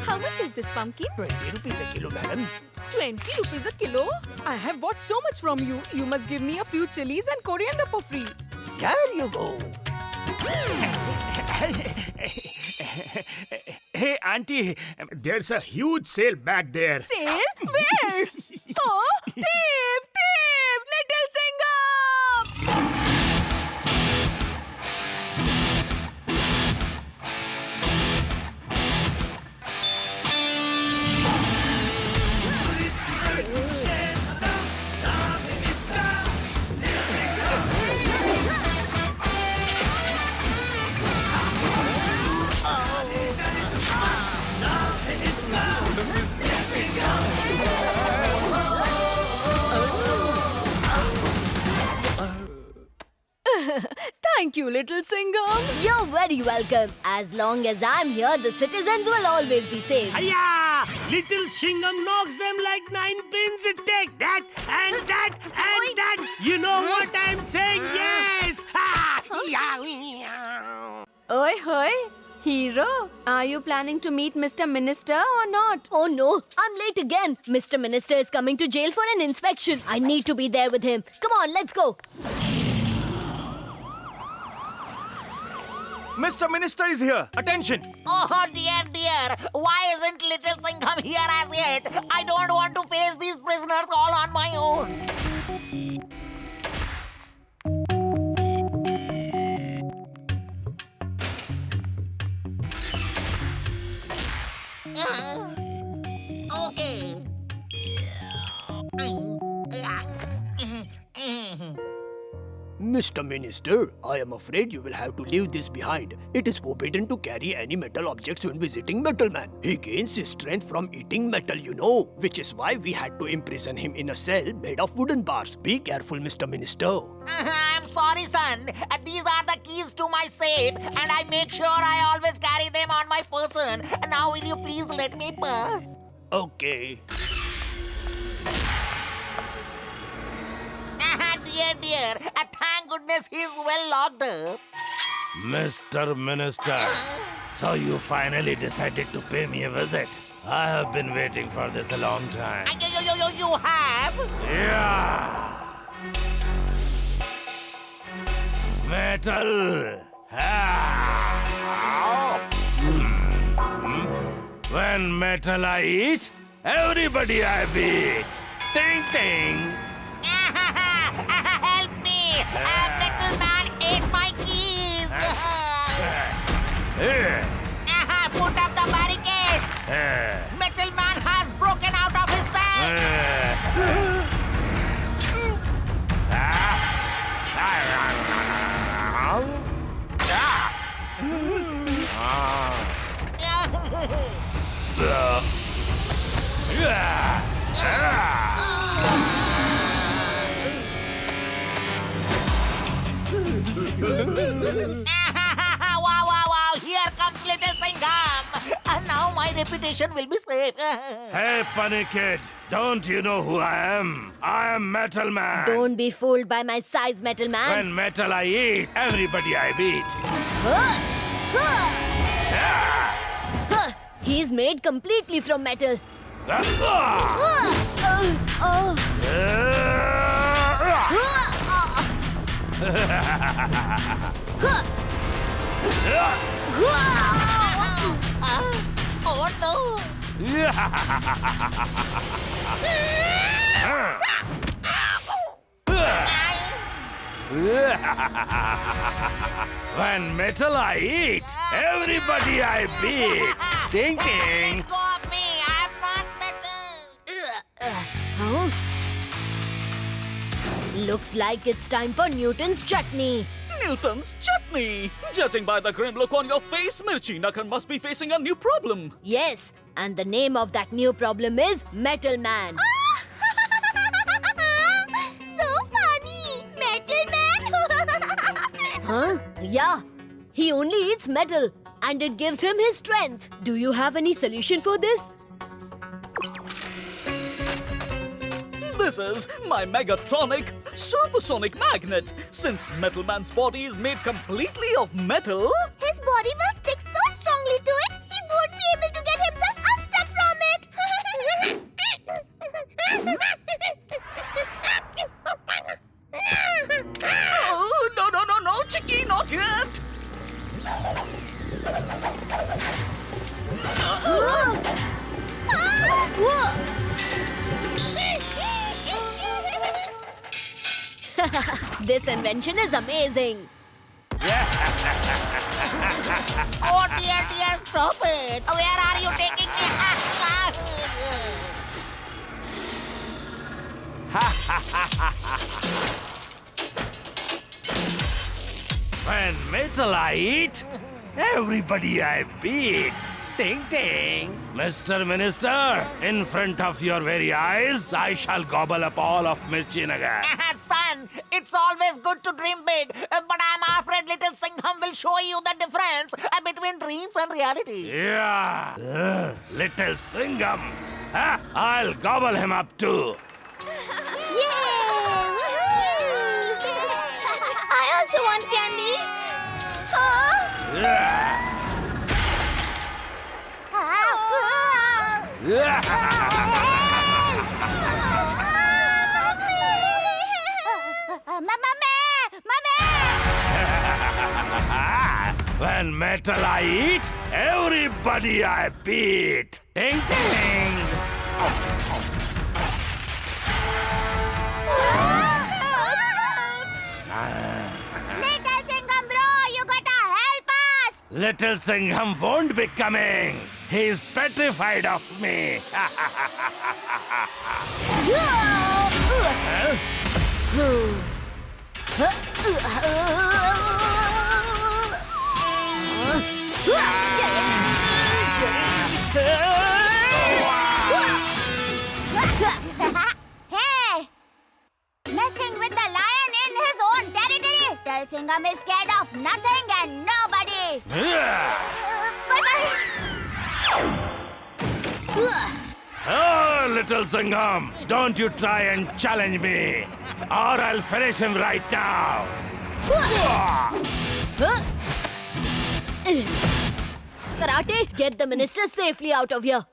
How much is this pumpkin? 20 rupees a kilo, madam. 20 rupees a kilo? I have bought so much from you. You must give me a few chilies and coriander for free. There you go. Hey, auntie, there's a huge sale back there. Sale? Where? Oh, thief! Thief! Little Singham! Thank you, Little Singham. You're very welcome. As long as I'm here, the citizens will always be safe. Hiya! Little Singham knocks them like 9 pins. Take that and that and that. You know what I'm saying? Yes! Oi, hoi. Hero, are you planning to meet Mr. Minister or not? Oh no, I'm late again. Mr. Minister is coming to jail for an inspection. I need to be there with him. Come on, let's go. Mr. Minister is here. Attention! Oh dear, dear. Why isn't Little Singham here as yet? I don't want to face these prisoners all on my own. Okay. Mr. Minister, I am afraid you will have to leave this behind. It is forbidden to carry any metal objects when visiting Metal Man. He gains his strength from eating metal, you know, which is why we had to imprison him in a cell made of wooden bars. Be careful, Mr. Minister. I'm sorry, son. These are the keys to my safe, and I make sure I always carry them on my person. Now, will you please let me pass? Okay. Dear, dear. Thank goodness he's well locked up. Mr. Minister, so you finally decided to pay me a visit. I have been waiting for this a long time. You have? Yeah! Metal! Ah! When metal I eat, everybody I beat. Ting ting! Help me! Metal Man ate my keys! Put up the barricades! Metal Man has broken out of his cell! Wow! Here comes Little Singham! And now my reputation will be safe. Hey, funny kid, don't you know who I am? I am Metal Man. Don't be fooled by my size, Metal Man. When metal I eat, everybody I beat. He's made completely from metal. Oh no! When metal I eat, everybody I beat. Thinking. Let go of me! I'm not metal! Huh? Looks like it's time for Newton's chutney. Newton's chutney! Judging by the grim look on your face, Mirchi Nakan must be facing a new problem. Yes, and the name of that new problem is Metal Man. So funny! Metal Man! Huh? Yeah. He only eats metal, and it gives him his strength. Do you have any solution for this? This is my Megatronic Supersonic Magnet. Since Metal Man's body is made completely of metal, His body will stick so strongly to it, he won't be able to get himself This invention is amazing. Oh dear, stop it. Where are you taking me? When metal I eat, everybody I beat. Ding ding. Mr. Minister, in front of your very eyes, I shall gobble up all of Mirchinagar. Son, it's always good to dream big, but I'm afraid little Singham will show you the difference between dreams and reality. Yeah. Little Singham. Huh? I'll gobble him up too. I also want candy. When metal I eat, everybody I beat. Ding ding. Little Singham bro, you gotta help us. Little Singham won't be coming. He's petrified of me. Hey! Messing with the lion in his own territory. Little Singham is scared of nothing and nobody. Oh, Little Singham, don't you try and challenge me, or I'll finish him right now. Karate, get the minister safely out of here.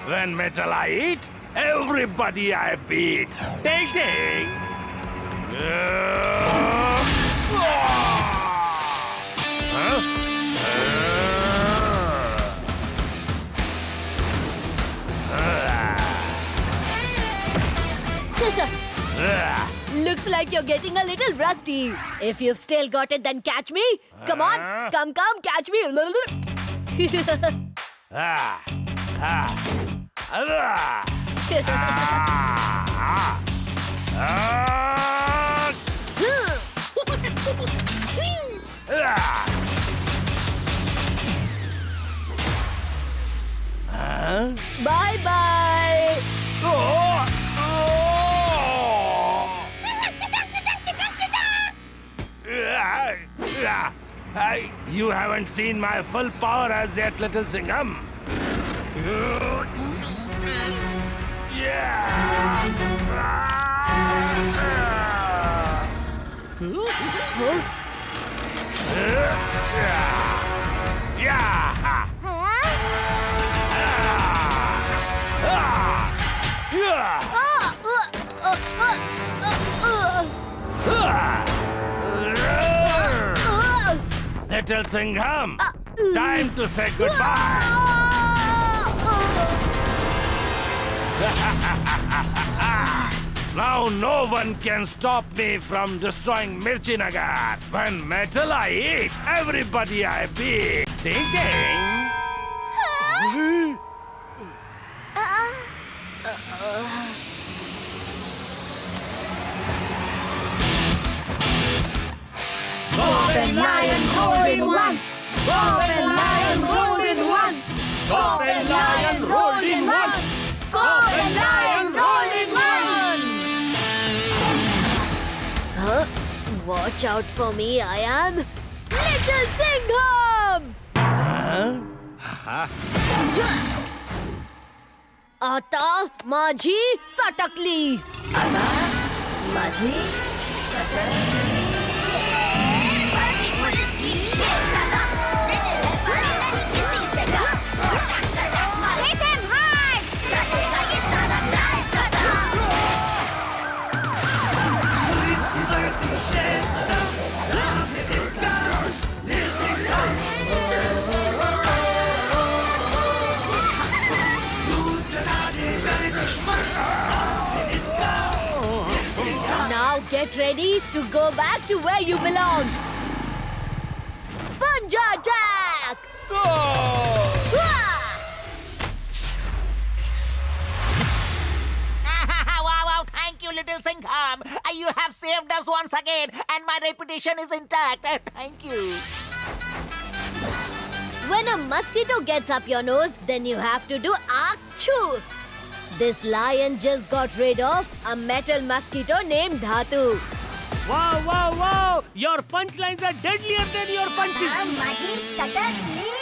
When metal I eat, everybody I beat. Ding ding. Looks like you're getting a little rusty. If you've still got it, then catch me. Come on, come, catch me. Bye bye. You haven't seen my full power as yet, Little Singham. Little Singham, time to say goodbye. Now no one can stop me from destroying Mirchinagar. When metal I eat, everybody I beat. Ding ding. Golden lion rolled in one. Golden lion rolled in one. Golden lion rolled in one. Golden lion rolled in one. Watch out for me, I am Little Singham! Ata Majhi Satakli. Ata Majhi Satakli. to go back to where you belong. Punja attack! Wow, thank you, little Singham. You have saved us once again, and my reputation is intact. Thank you. When a mosquito gets up your nose, then you have to do achoo. This lion just got rid of a metal mosquito named Dhatu. Wow, wow, wow! Your punchlines are deadlier than your punches. माझी सटकली